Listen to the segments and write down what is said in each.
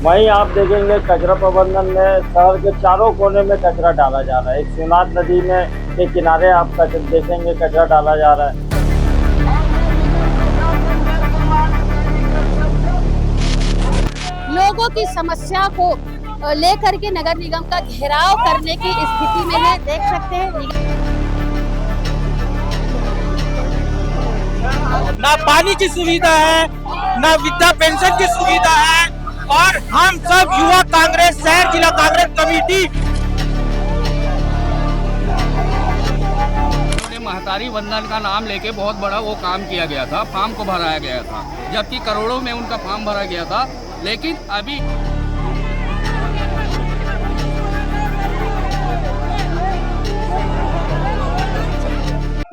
वहीं आप देखेंगे कचरा प्रबंधन में शहर के चारों कोने में कचरा डाला जा रहा है। एक शिवनाथ नदी में के किनारे आप देखेंगे कचरा डाला जा रहा है। लोगों की समस्या को लेकर के नगर निगम का घेराव करने की स्थिति में है। देख सकते हैं ना पानी की सुविधा है, ना वृद्धा पेंशन की सुविधा है, और हम सब युवा कांग्रेस शहर जिला कांग्रेस कमेटी महतारी वंदन का नाम लेके बहुत बड़ा वो काम किया गया था, फॉर्म को भराया गया था, जबकि करोड़ों में उनका फॉर्म भरा गया था। लेकिन अभी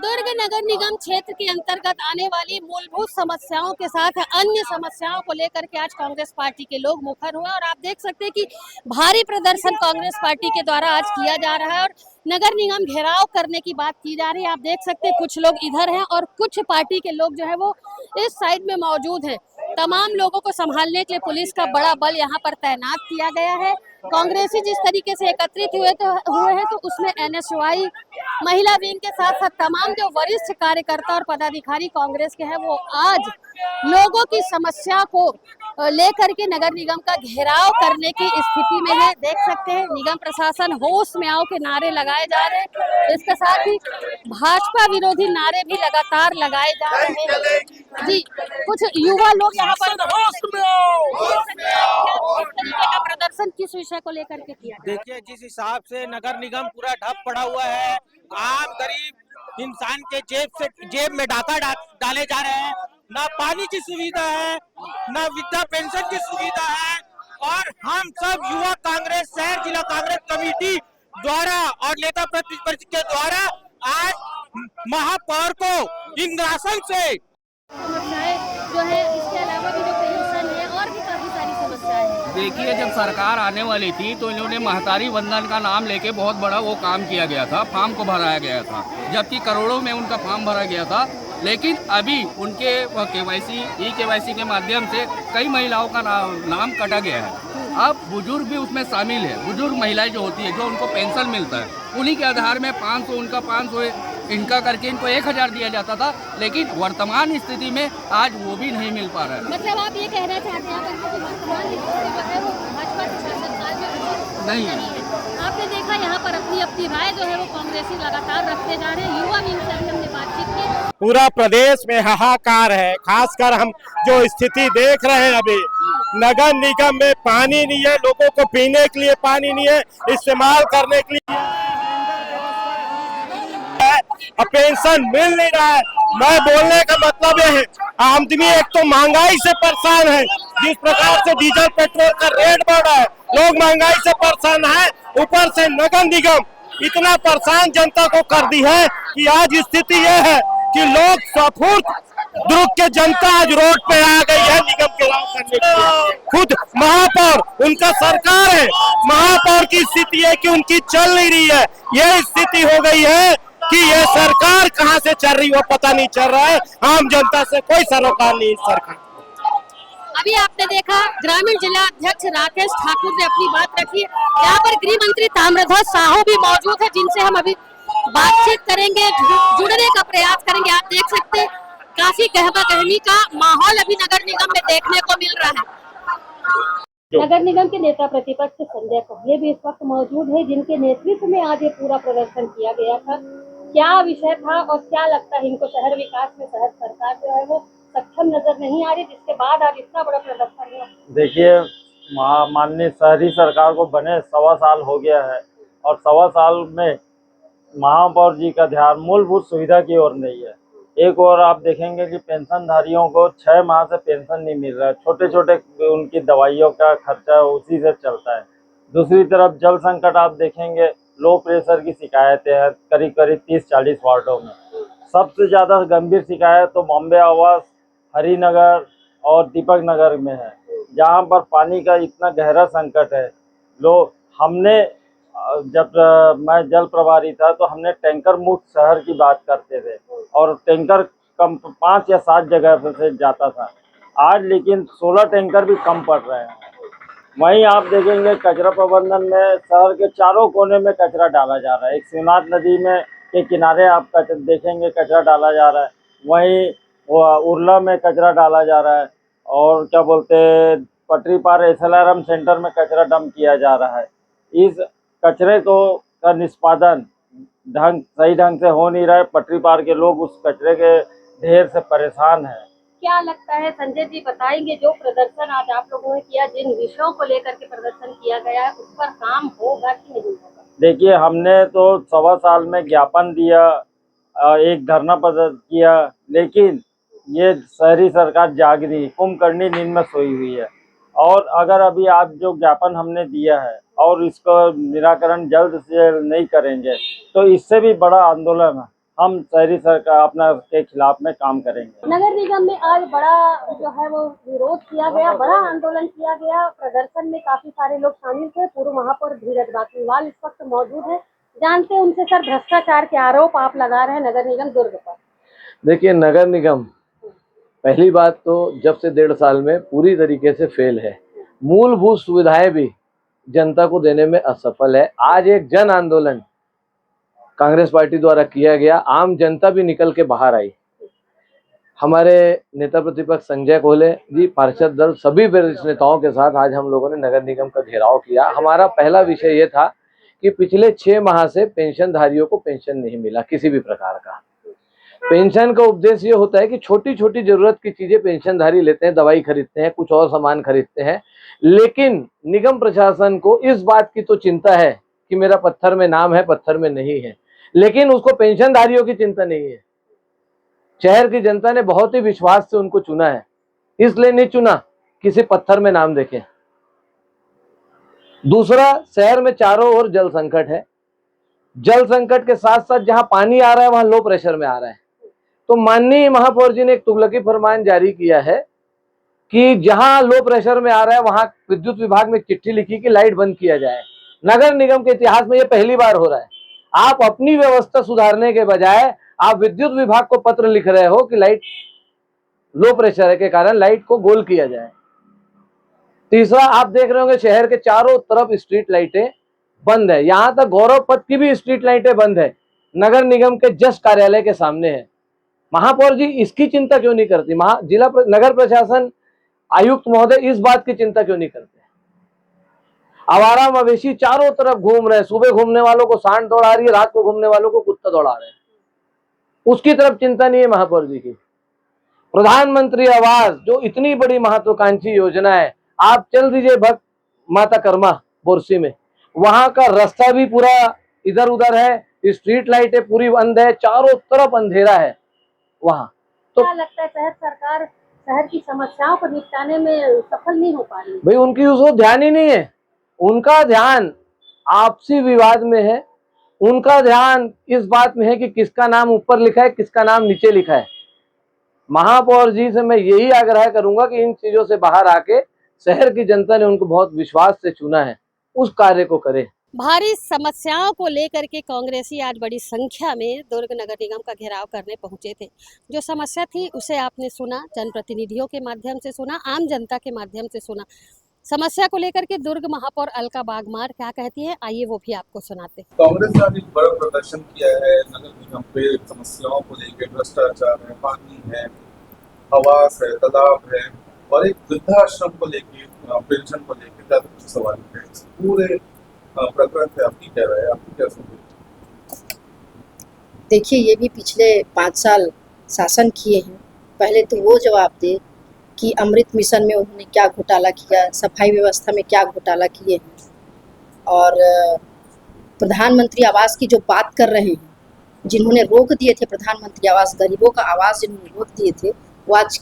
दुर्ग नगर निगम क्षेत्र के अंतर्गत आने वाली मूलभूत समस्याओं के साथ अन्य समस्याओं को लेकर के आज कांग्रेस पार्टी के लोग मुखर हुए और आप देख सकते हैं कि भारी प्रदर्शन कांग्रेस पार्टी के द्वारा आज किया जा रहा है और नगर निगम घेराव करने की बात की जा रही है। आप देख सकते हैं कुछ लोग इधर हैं और कुछ पार्टी के लोग जो है वो इस साइड में मौजूद है। तमाम लोगों को संभालने के लिए पुलिस का बड़ा बल यहाँ पर तैनात किया गया है। कांग्रेसी जिस तरीके से एकत्रित हुए हैं तो उसमें एनएसयूआई महिला विंग के साथ साथ तमाम जो वरिष्ठ कार्यकर्ता और पदाधिकारी कांग्रेस के हैं वो आज लोगों की समस्या को लेकर के नगर निगम का घेराव करने की स्थिति में है। देख सकते हैं निगम प्रशासन होश में आओ के नारे लगाए जा रहे हैं। इसके साथ ही भाजपा विरोधी नारे भी लगातार लगाए जा रहे हैं। जी, कुछ युवा लोग यहाँ पर का प्रदर्शन किस विषय को लेकर के किया? देखिए, जिस हिसाब से नगर निगम पूरा ठप पड़ा हुआ है, आम गरीब इंसान के जेब में डाका डाले जा रहे हैं, ना पानी की सुविधा है, ना वृद्धा पेंशन की सुविधा है, और हम सब युवा कांग्रेस शहर जिला कांग्रेस कमेटी द्वारा और नेता प्रतिपक्ष के द्वारा आज महापौर को इंद्रासन से समस्याएं जो है, इसके अलावा भी जो पेंशन है और भी काफी सारी समस्याएं हैं। देखिए, जब सरकार आने वाली थी तो इन्होंने महतारी वंदन का नाम लेके बहुत बड़ा वो काम किया गया था, फॉर्म को भराया गया था, जबकि करोड़ों में उनका फॉर्म भरा गया था। लेकिन अभी उनके केवाईसी के माध्यम से कई महिलाओं का नाम कटा गया है। अब बुजुर्ग भी उसमें शामिल है। बुजुर्ग महिलाएं जो होती है, जो उनको पेंशन मिलता है, उन्हीं के आधार में 500 उनका 500 इनका करके इनको 1000 दिया जाता था। लेकिन वर्तमान स्थिति में आज वो भी नहीं मिल पा रहा है। मतलब आप ये कहना चाहते हैं कि वर्तमान स्थिति जो है वो भाजपा सरकार में नहीं है। आपने देखा यहाँ पर अपनी अपनी राय जो है वो कांग्रेसी लगातार रखते जा रहे हैं। युवा विंग से भी हमने बातचीत की। पूरा प्रदेश में हाहाकार है। खासकर हम जो स्थिति देख रहे हैं अभी, नगर निगम में पानी नहीं है, लोगों को पीने के लिए पानी नहीं है, इस्तेमाल करने के लिए पेंशन मिल नहीं रहा है। मैं बोलने का मतलब ये है, आमदनी एक तो महंगाई से परेशान है। जिस प्रकार से डीजल पेट्रोल का रेट बढ़ रहा है, लोग महंगाई से परेशान है। ऊपर से नगर निगम इतना परेशान जनता को कर दी है कि आज स्थिति यह है कि लोग सफूर्त दुर्ग के जनता आज रोड पे आ गई है निगम घेराव करने के लिए। खुद महापौर, उनका सरकार है, महापौर की स्थिति है कि उनकी चल नहीं रही है। यह स्थिति हो गई है कि ये सरकार कहां से चल रही है वो पता नहीं चल रहा है। आम जनता से कोई सरोकार नहीं सरकार। अभी आपने देखा ग्रामीण जिला अध्यक्ष राकेश ठाकुर ने अपनी बात रखी। यहाँ पर गृह मंत्री ताम्रध्वज साहू भी मौजूद है, जिनसे हम अभी बातचीत करेंगे, जुड़ने का प्रयास करेंगे। आप देख सकते हैं काफी गहमा गहमी का माहौल अभी नगर निगम में देखने को मिल रहा है। नगर निगम के नेता प्रतिपक्ष संजय कौहले भी इस वक्त मौजूद है, जिनके नेतृत्व में आज ये पूरा प्रदर्शन किया गया था। क्या विषय था और क्या लगता है इनको शहर विकास में शहर सरकार जो है वो सक्षम नजर नहीं आ रही, जिसके बाद आज इतना बड़ा प्रदर्शन हुआ? देखिए, माननीय शहरी सरकार को बने 1.25 साल हो गया है और 1.25 साल में महापौर जी का ध्यान मूलभूत सुविधा की ओर नहीं है। एक और आप देखेंगे कि पेंशनधारियों को 6 माह से पेंशन नहीं मिल रहा है। छोटे छोटे उनकी दवाइयों का खर्चा उसी से चलता है। दूसरी तरफ जल संकट आप देखेंगे, लो प्रेशर की शिकायतें हैं करीब करीब 30-40 वार्डों में। सबसे ज़्यादा गंभीर शिकायत तो बॉम्बे आवास, हरिनगर और दीपक नगर में है, जहाँ पर पानी का इतना गहरा संकट है। हमने जब मैं जल प्रभारी था तो हमने टैंकर मुक्त शहर की बात करते थे और टैंकर कम 5 या 7 जगह से जाता था। आज लेकिन 16 टैंकर भी कम पड़ रहे हैं। वहीं आप देखेंगे कचरा प्रबंधन में शहर के चारों कोने में कचरा डाला जा रहा है। एक शिवनाथ नदी में के किनारे आप देखेंगे कचरा डाला जा रहा है, वहीं वो उरला में कचरा डाला जा रहा है, और क्या बोलते हैं पटरी पार SLRM सेंटर में कचरा डंप किया जा रहा है। इस कचरे को का निष्पादन सही ढंग से हो नहीं रहा है। पटरी पार के लोग उस कचरे के ढेर से परेशान हैं। क्या लगता है संजय जी, बताएंगे जो प्रदर्शन आज आप लोगों ने किया, जिन विषयों को लेकर के प्रदर्शन किया गया है, उस पर काम होगा कि नहीं होगा? देखिए, हमने तो 1.25 साल में ज्ञापन दिया, एक धरना प्रदर्शन किया, लेकिन ये शहरी सरकार जाग रही, कुंभकर्णी नींद में सोई हुई है। और अगर अभी आज जो ज्ञापन हमने दिया है और इसका निराकरण जल्द से जल्द नहीं करेंगे तो इससे भी बड़ा आंदोलन है, हम शहरी सरकार अपना के खिलाफ में काम करेंगे। नगर निगम में आज बड़ा जो है वो विरोध किया गया, बड़ा आंदोलन किया गया। प्रदर्शन में काफी सारे लोग शामिल थे। पूर्व महापौर धीरज बाकलीवाल इस वक्त मौजूद है, जानते हैं उनसे। सर, भ्रष्टाचार के आरोप आप लगा रहे हैं नगर निगम दुर्ग पर। देखिए, नगर निगम पहली बात तो जब से 1.5 साल में पूरी तरीके से फेल है। मूलभूत सुविधाएं भी जनता को देने में असफल है। आज एक जन आंदोलन कांग्रेस पार्टी द्वारा किया गया, आम जनता भी निकल के बाहर आई। हमारे नेता प्रतिपक्ष संजय कोहले जी, पार्षद दल, सभी वरिष्ठ नेताओं के साथ आज हम लोगों ने नगर निगम का घेराव किया। हमारा पहला विषय ये था कि पिछले 6 माह से पेंशनधारियों को पेंशन नहीं मिला किसी भी प्रकार का। पेंशन का उद्देश्य ये होता है कि छोटी छोटी जरूरत की चीजें पेंशनधारी लेते हैं, दवाई खरीदते हैं, कुछ और सामान खरीदते हैं, लेकिन निगम प्रशासन को इस बात की तो चिंता है कि मेरा पत्थर में नाम है, पत्थर में नहीं है, लेकिन उसको पेंशनधारियों की चिंता नहीं है। शहर की जनता ने बहुत ही विश्वास से उनको चुना है, इसलिए नहीं चुना किसी पत्थर में नाम देखे। दूसरा, शहर में चारों ओर जल संकट है। जल संकट के साथ साथ जहां पानी आ रहा है वहां लो प्रेशर में आ रहा है। तो माननीय महापौर जी ने एक तुगलकी फरमान जारी किया है कि जहां लो प्रेशर में आ रहा है वहां विद्युत विभाग में चिट्ठी लिखी कि लाइट बंद किया जाए। नगर निगम के इतिहास में यह पहली बार हो रहा है। आप अपनी व्यवस्था सुधारने के बजाय आप विद्युत विभाग को पत्र लिख रहे हो कि लाइट लो प्रेशर के कारण लाइट को गोल किया जाए। तीसरा, आप देख रहे होंगे शहर के चारों तरफ स्ट्रीट लाइटें बंद है। यहां तक गौरव पथ की भी स्ट्रीट लाइटें बंद है, नगर निगम के जस्ट कार्यालय के सामने है। महापौर जी इसकी चिंता क्यों नहीं करती? नगर प्रशासन आयुक्त महोदय इस बात की चिंता क्यों नहीं करते? आवारा मवेशी चारों तरफ घूम रहे हैं, सुबह घूमने वालों को सांड दौड़ा रही है, रात को घूमने वालों को कुत्ता दौड़ा रहे हैं, उसकी तरफ चिंता नहीं है महापौर जी की। प्रधानमंत्री आवास जो इतनी बड़ी महत्वाकांक्षी योजना है, आप चल दीजिए भक्त माता कर्मा बोरसी में, वहां का रास्ता भी पूरा इधर उधर है, स्ट्रीट लाइटें पूरी बंद है, चारों तरफ अंधेरा है वहां। तो क्या लगता है शहर सरकार शहर की समस्याओं को निपटाने में सफल नहीं हो पा रही? भाई, उनकी उसको ध्यान ही नहीं है। उनका ध्यान आपसी विवाद में है, उनका ध्यान इस बात में है कि किसका नाम ऊपर लिखा है, किसका नाम नीचे लिखा है। महापौर जी से मैं यही आग्रह करूंगा कि इन चीजों से बाहर आके शहर की जनता ने उनको बहुत विश्वास से चुना है, उस कार्य को करे। भारी समस्याओं को लेकर के कांग्रेसी आज बड़ी संख्या में दुर्ग नगर निगम का घेराव करने पहुंचे थे। जो समस्या थी उसे आपने सुना, जनप्रतिनिधियों के माध्यम से सुना, आम जनता के माध्यम से सुना। समस्या को लेकर के दुर्ग महापौर अलका बागमार क्या कहती है, आइए वो भी आपको सुनाते। कांग्रेस ने आज एक बड़ा प्रदर्शन किया है नगर निगम पे, समस्याओं को लेकर, भ्रष्टाचार है, पानी है, आवास है, तालाब है, और एक वृद्धाश्रम को लेकर, पेंशन को लेकर ज्यादा कुछ सवाल है। पूरे प्रकरण पे आपकी क्या राय है, आपकी क्या समझ? देखिए, ये भी पिछले 5 साल शासन किए हैं। पहले तो वो जवाब दे कि अमृत मिशन में उन्होंने क्या घोटाला किया, सफाई व्यवस्था में क्या घोटाला किए हैं, और प्रधानमंत्री आवास की जो बात कर रहे हैं, जिन्होंने रोक दिए थे प्रधानमंत्री आवास, गरीबों का आवास जिन्होंने रोक दिए थे, वो आज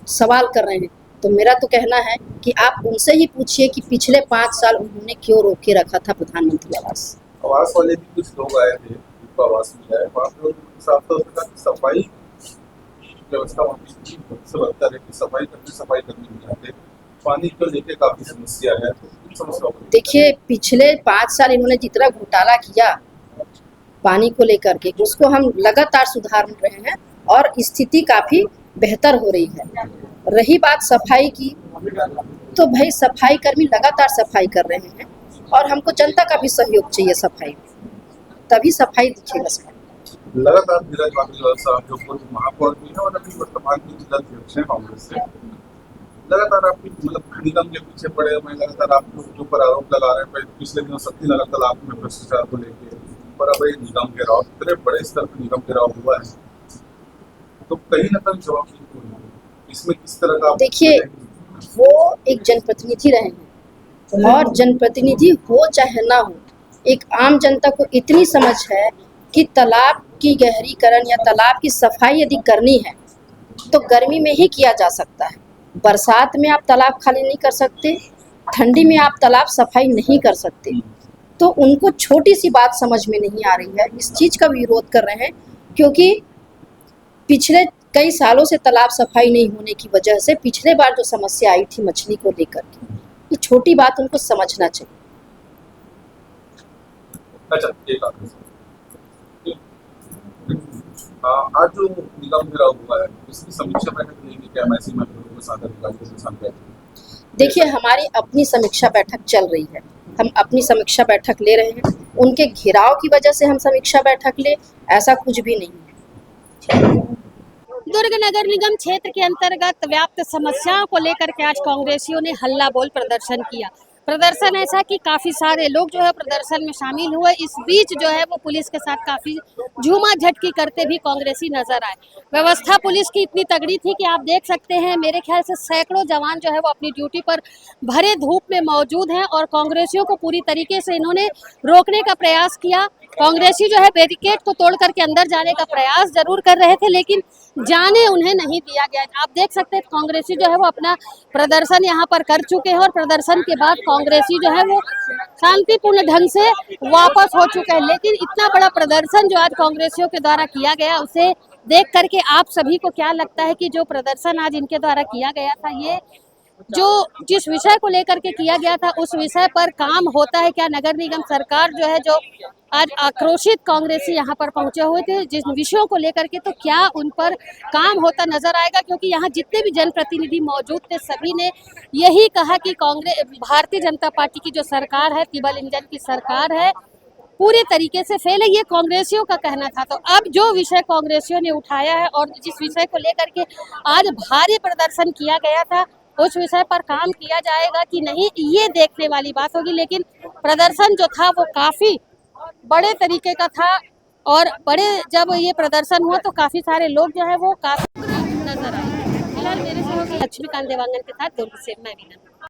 सवाल कर रहे हैं। तो मेरा तो कहना है कि आप उनसे ही पूछिए कि पिछले 5 साल उन्होंने क्यों रोक के रखा था प्रधानमंत्री आवास। आवास वाले भी कुछ लोग आए थे जिनको आवास मिला है, वहाँ पे सफाई व्यवस्था बनता है कि सफाई करने नहीं आते, पानी को लेकर काफी समस्या है। तो देखिए, पिछले 5 साल इन्होंने जितना घोटाला किया पानी को लेकर के, उसको हम लगातार सुधार रहे हैं और स्थिति काफी बेहतर हो रही है। रही बात सफाई की, तो भाई सफाई कर्मी लगातार सफाई कर रहे हैं और हमको जनता का भी सहयोग चाहिए सफाई में, तभी सफाई दिखेगा सफाई। लगातार धीरज पाटिल साहब जो पूर्व महापौर भी है और अभी वर्तमान में जिलाध्यक्ष हैं कांग्रेस से, लगातार आपकी मतलब निगम के पीछे पड़े हुए, लगातार आप लोग ऊपर आरोप लगा रहे हैं। पिछले दिनों शक्ति नगर तालाब में भ्रष्टाचार को लेके और अब ये निगम घेराव, इतने बड़े स्तर पर निगम घेराव हुआ है, तो कहीं ना कहीं जवाब इसमें किस तरह का? देखिए, वो एक जनप्रतिनिधि रहे हैं और जनप्रतिनिधि हो चाहे ना हो, एक आम जनता को इतनी समझ है कि तालाब की गहरीकरण या तालाब की सफाई यदि करनी है तो गर्मी में ही किया जा सकता है। बरसात में आप तालाब खाली नहीं कर सकते, ठंडी में आप तालाब सफाई नहीं कर सकते। तो उनको छोटी सी बात समझ में नहीं आ रही है, इस चीज़ का विरोध कर रहे हैं, क्योंकि पिछले कई सालों से तालाब सफाई नहीं होने की वजह से पिछले बार जो समस्या आई थी मछली को लेकर के, ये छोटी बात उनको समझना चाहिए। अच्छा, एक आज जो निगम घेराव हुआ है उसकी समीक्षा बैठक लेंगे क्या? ऐसी महत्वपूर्ण साथ अधिकारियों के साथ बैठक? देखिए, हमारी अपनी समीक्षा बैठक चल रही है, हम अपनी समीक्षा बैठक ले रहे हैं। उनके घेराव की वजह से हम समीक्षा बैठक ले, ऐसा कुछ भी नहीं है। दुर्ग नगर निगम क्षेत्र के अंतर्गत व्याप्त समस्याओं को लेकर के आज कांग्रेसियों ने हल्ला बोल प्रदर्शन किया। प्रदर्शन ऐसा कि काफी सारे लोग जो है प्रदर्शन में शामिल हुए। इस बीच जो है वो पुलिस के साथ काफी झूमा झटकी करते भी कांग्रेसी नजर आए। व्यवस्था पुलिस की इतनी तगड़ी थी कि आप देख सकते हैं, मेरे ख्याल से सैकड़ों जवान जो है वो अपनी ड्यूटी पर भरे धूप में मौजूद हैं और कांग्रेसियों को पूरी तरीके से इन्होंने रोकने का प्रयास किया। कांग्रेसी जो है बैरिकेड को तोड़ करके अंदर जाने का प्रयास जरूर कर रहे थे, लेकिन जाने उन्हें नहीं दिया गया। आप देख सकते हैं कांग्रेसी जो है वो अपना प्रदर्शन यहाँ पर कर चुके हैं और प्रदर्शन के बाद कांग्रेसी जो है वो शांतिपूर्ण ढंग से वापस हो चुके हैं। लेकिन इतना बड़ा प्रदर्शन जो आज कांग्रेसियों के द्वारा किया गया, उसे देख करके आप सभी को क्या लगता है कि जो प्रदर्शन आज इनके द्वारा किया गया था, ये जो जिस विषय को लेकर के किया गया था उस विषय पर काम होता है क्या? नगर निगम सरकार जो है, जो आज आक्रोशित कांग्रेसी यहाँ पर पहुंचे हुए थे जिन विषयों को लेकर के, तो क्या उन पर काम होता नजर आएगा? क्योंकि यहाँ जितने भी जनप्रतिनिधि मौजूद थे सभी ने यही कहा कि कांग्रेस भारतीय जनता पार्टी की जो सरकार है, ट्रिपल इंजन की सरकार है, पूरे तरीके से फेल है, ये कांग्रेसियों का कहना था। तो अब जो विषय कांग्रेसियों ने उठाया है और जिस विषय को लेकर के आज भारी प्रदर्शन किया गया था, उस विषय पर काम किया जाएगा कि नहीं, ये देखने वाली बात होगी। लेकिन प्रदर्शन जो था वो काफी बड़े तरीके का था और जब ये प्रदर्शन हुआ तो काफी सारे लोग जो है वो काफी नजर आए। फिलहाल मेरे से लक्ष्मीकांत देवांगन के साथ दुर्ग से मैं वीना।